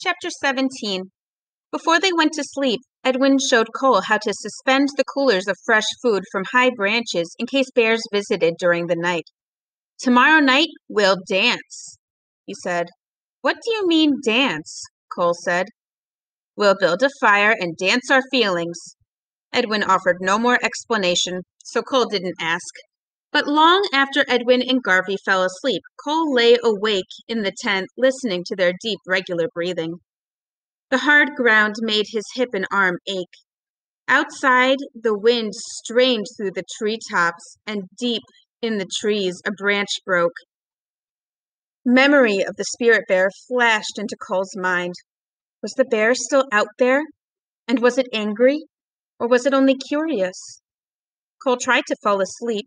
Chapter 17. Before they went to sleep, Edwin showed Cole how to suspend the coolers of fresh food from high branches in case bears visited during the night. "Tomorrow night, we'll dance," he said. "What do you mean, dance?" Cole said. "We'll build a fire and dance our feelings." Edwin offered no more explanation, so Cole didn't ask. But long after Edwin and Garvey fell asleep, Cole lay awake in the tent listening to their deep, regular breathing. The hard ground made his hip and arm ache. Outside, the wind strained through the treetops, and deep in the trees, a branch broke. Memory of the spirit bear flashed into Cole's mind. Was the bear still out there? And was it angry? Or was it only curious? Cole tried to fall asleep,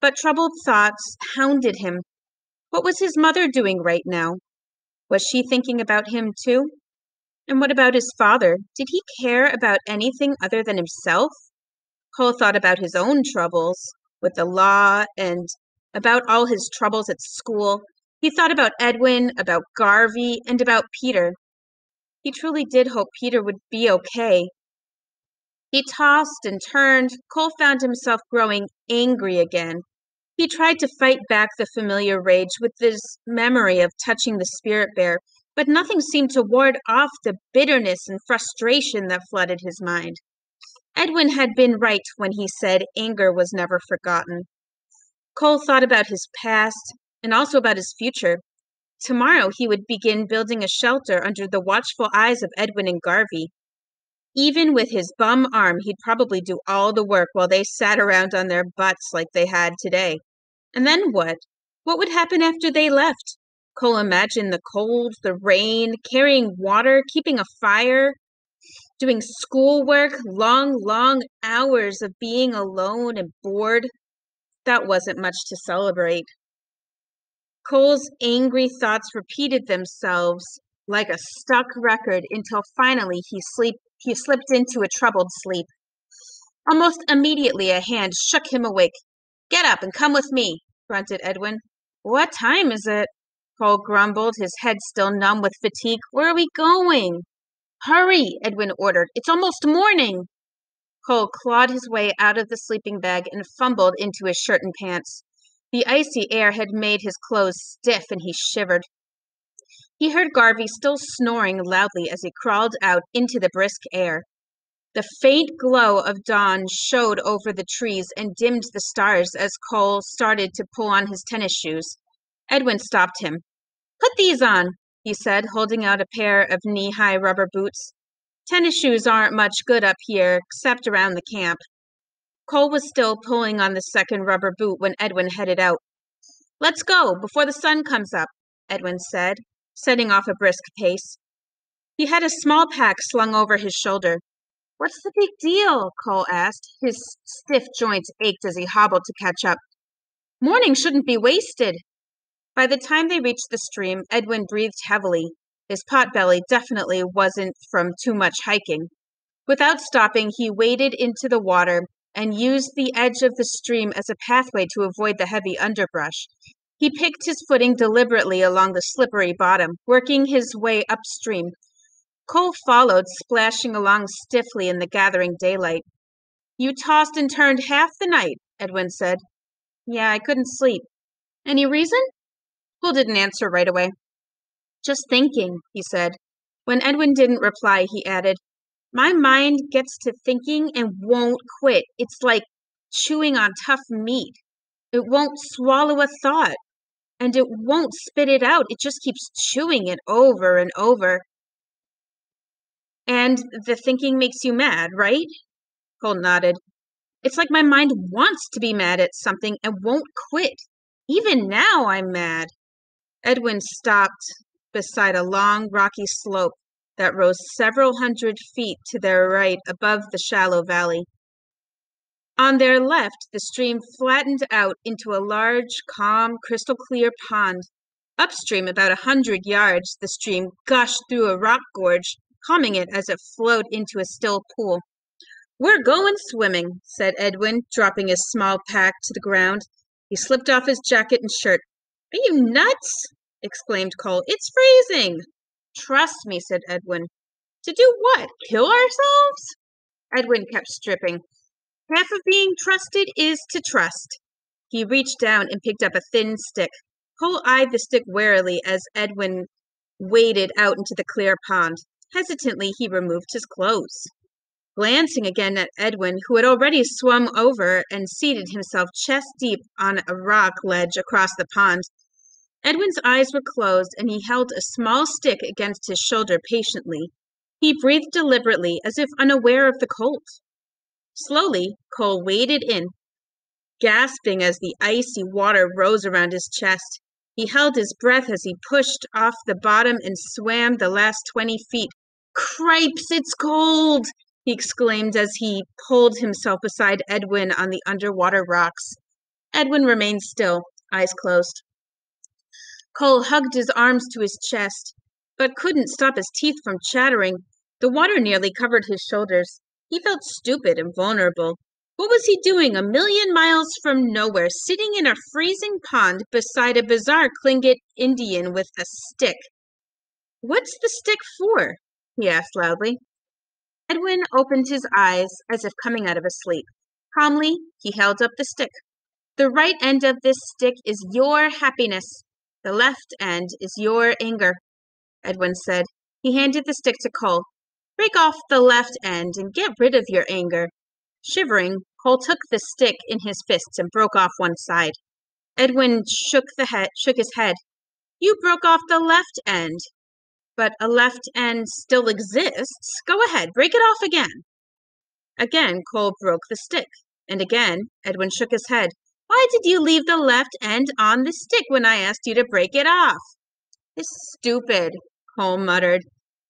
but troubled thoughts hounded him. What was his mother doing right now? Was she thinking about him too? And what about his father? Did he care about anything other than himself? Cole thought about his own troubles with the law and about all his troubles at school. He thought about Edwin, about Garvey, and about Peter. He truly did hope Peter would be okay. He tossed and turned. Cole found himself growing angry again. He tried to fight back the familiar rage with this memory of touching the spirit bear, but nothing seemed to ward off the bitterness and frustration that flooded his mind. Edwin had been right when he said anger was never forgotten. Cole thought about his past and also about his future. Tomorrow he would begin building a shelter under the watchful eyes of Edwin and Garvey. Even with his bum arm, he'd probably do all the work while they sat around on their butts like they had today. And then what? What would happen after they left? Cole imagined the cold, the rain, carrying water, keeping a fire, doing schoolwork, long hours of being alone and bored. That wasn't much to celebrate. Cole's angry thoughts repeated themselves like a stuck record until finally he slipped into a troubled sleep. Almost immediately a hand shook him awake. "Get up and come with me," grunted Edwin. "What time is it?" Cole grumbled, his head still numb with fatigue. "Where are we going?" "Hurry," Edwin ordered. "It's almost morning." Cole clawed his way out of the sleeping bag and fumbled into his shirt and pants. The icy air had made his clothes stiff, and he shivered. He heard Garvey still snoring loudly as he crawled out into the brisk air. The faint glow of dawn showed over the trees and dimmed the stars as Cole started to pull on his tennis shoes. Edwin stopped him. "Put these on," he said, holding out a pair of knee-high rubber boots. "Tennis shoes aren't much good up here, except around the camp." Cole was still pulling on the second rubber boot when Edwin headed out. "Let's go, before the sun comes up," Edwin said, setting off a brisk pace. He had a small pack slung over his shoulder. "What's the big deal?" Cole asked. His stiff joints ached as he hobbled to catch up. "Morning shouldn't be wasted." By the time they reached the stream, Edwin breathed heavily. His potbelly definitely wasn't from too much hiking. Without stopping, he waded into the water and used the edge of the stream as a pathway to avoid the heavy underbrush. He picked his footing deliberately along the slippery bottom, working his way upstream. Cole followed, splashing along stiffly in the gathering daylight. "You tossed and turned half the night," Edwin said. "Yeah, I couldn't sleep." "Any reason?" Cole didn't answer right away. "Just thinking," he said. When Edwin didn't reply, he added, "My mind gets to thinking and won't quit. It's like chewing on tough meat. It won't swallow a thought, and it won't spit it out. It just keeps chewing it over and over." "And the thinking makes you mad, right?" Cole nodded. "It's like my mind wants to be mad at something and won't quit. Even now I'm mad." Edwin stopped beside a long, rocky slope that rose several hundred feet to their right above the shallow valley. On their left, the stream flattened out into a large, calm, crystal-clear pond. Upstream, about 100 yards, the stream gushed through a rock gorge, calming it as it flowed into a still pool. "We're going swimming," said Edwin, dropping his small pack to the ground. He slipped off his jacket and shirt. "Are you nuts?" exclaimed Cole. "It's freezing." Trust me, said Edwin. To do what? Kill ourselves? Edwin kept stripping. Half of being trusted is to trust. He reached down and picked up a thin stick. Cole eyed the stick warily as Edwin waded out into the clear pond. Hesitantly, he removed his clothes. Glancing again at Edwin, who had already swum over and seated himself chest deep on a rock ledge across the pond, Edwin's eyes were closed and he held a small stick against his shoulder patiently. He breathed deliberately, as if unaware of the cold. Slowly, Cole waded in, gasping as the icy water rose around his chest. He held his breath as he pushed off the bottom and swam the last 20 feet. Cripes, it's cold! He exclaimed as he pulled himself beside Edwin on the underwater rocks. Edwin remained still, eyes closed. Cole hugged his arms to his chest, but couldn't stop his teeth from chattering. The water nearly covered his shoulders. He felt stupid and vulnerable. What was he doing 1,000,000 miles from nowhere, sitting in a freezing pond beside a bizarre Tlingit Indian with a stick? What's the stick for? He asked loudly. Edwin opened his eyes as if coming out of a sleep. Calmly, he held up the stick. The right end of this stick is your happiness. The left end is your anger, Edwin said. He handed the stick to Cole. Break off the left end and get rid of your anger. Shivering, Cole took the stick in his fists and broke off one side. Edwin shook his head. You broke off the left end. But a left end still exists. Go ahead, break it off again. Again, Cole broke the stick. And again, Edwin shook his head. Why did you leave the left end on the stick when I asked you to break it off? It's stupid, Cole muttered.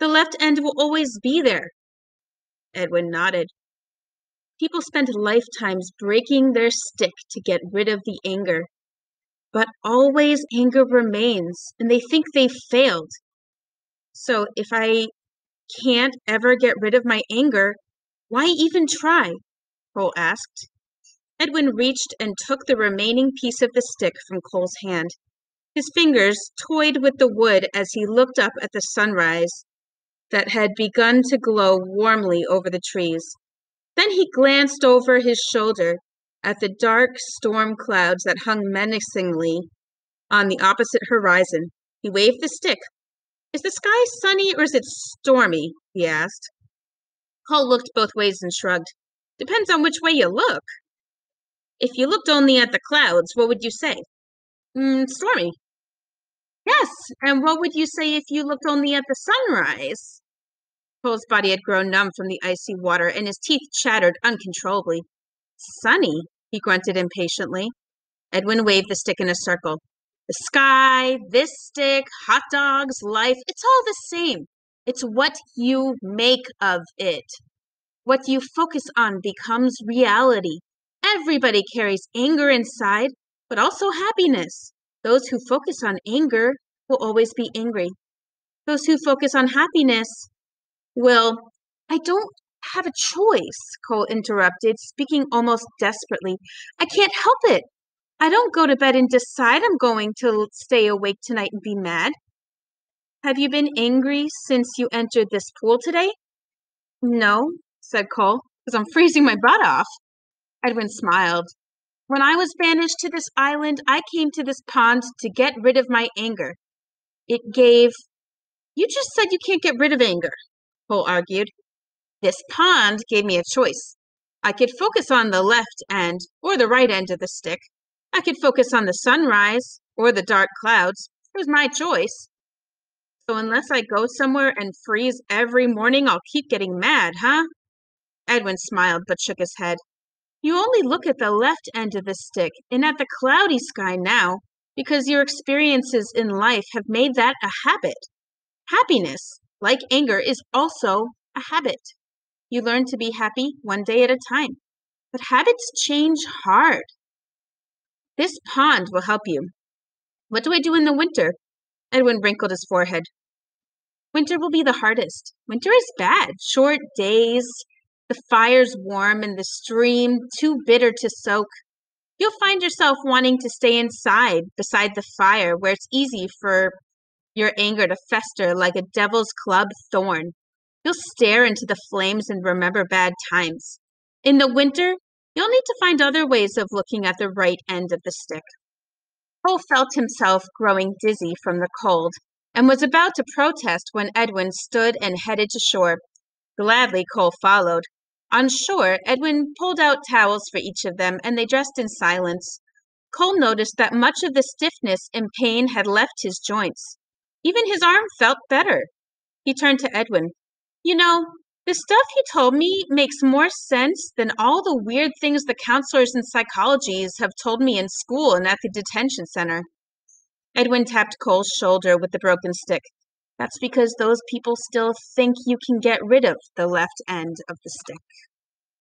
The left end will always be there. Edwin nodded. People spend lifetimes breaking their stick to get rid of the anger. But always anger remains, and they think they've failed. So if I can't ever get rid of my anger, why even try? Cole asked. Edwin reached and took the remaining piece of the stick from Cole's hand. His fingers toyed with the wood as he looked up at the sunrise that had begun to glow warmly over the trees. Then he glanced over his shoulder at the dark storm clouds that hung menacingly on the opposite horizon. He waved the stick. Is the sky sunny or is it stormy? He asked. Cole looked both ways and shrugged. Depends on which way you look. If you looked only at the clouds, what would you say? Stormy. Yes, and what would you say if you looked only at the sunrise? Cole's body had grown numb from the icy water, and his teeth chattered uncontrollably. Sunny, he grunted impatiently. Edwin waved the stick in a circle. The sky, this stick, hot dogs, life, it's all the same. It's what you make of it. What you focus on becomes reality. Everybody carries anger inside, but also happiness. Those who focus on anger will always be angry. Those who focus on happiness will... I don't have a choice, Cole interrupted, speaking almost desperately. I can't help it. I don't go to bed and decide I'm going to stay awake tonight and be mad. Have you been angry since you entered this pool today? No, said Cole, because I'm freezing my butt off. Edwin smiled. When I was banished to this island, I came to this pond to get rid of my anger. It gave... You just said you can't get rid of anger, Cole argued. This pond gave me a choice. I could focus on the left end or the right end of the stick. I could focus on the sunrise or the dark clouds. It was my choice. So unless I go somewhere and freeze every morning, I'll keep getting mad, huh? Edwin smiled but shook his head. You only look at the left end of the stick and at the cloudy sky now because your experiences in life have made that a habit. Happiness, like anger, is also a habit. You learn to be happy one day at a time. But habits change hard. This pond will help you. What do I do in the winter? Edwin wrinkled his forehead. Winter will be the hardest. Winter is bad. Short days, the fire's warm, and the stream too bitter to soak. You'll find yourself wanting to stay inside beside the fire where it's easy for your anger to fester like a devil's club thorn. You'll stare into the flames and remember bad times. In the winter, you'll need to find other ways of looking at the right end of the stick. Cole felt himself growing dizzy from the cold and was about to protest when Edwin stood and headed to shore. Gladly, Cole followed. On shore, Edwin pulled out towels for each of them, and they dressed in silence. Cole noticed that much of the stiffness and pain had left his joints. Even his arm felt better. He turned to Edwin. You know, the stuff you told me makes more sense than all the weird things the counselors and psychologists have told me in school and at the detention center. Edwin tapped Cole's shoulder with the broken stick. That's because those people still think you can get rid of the left end of the stick.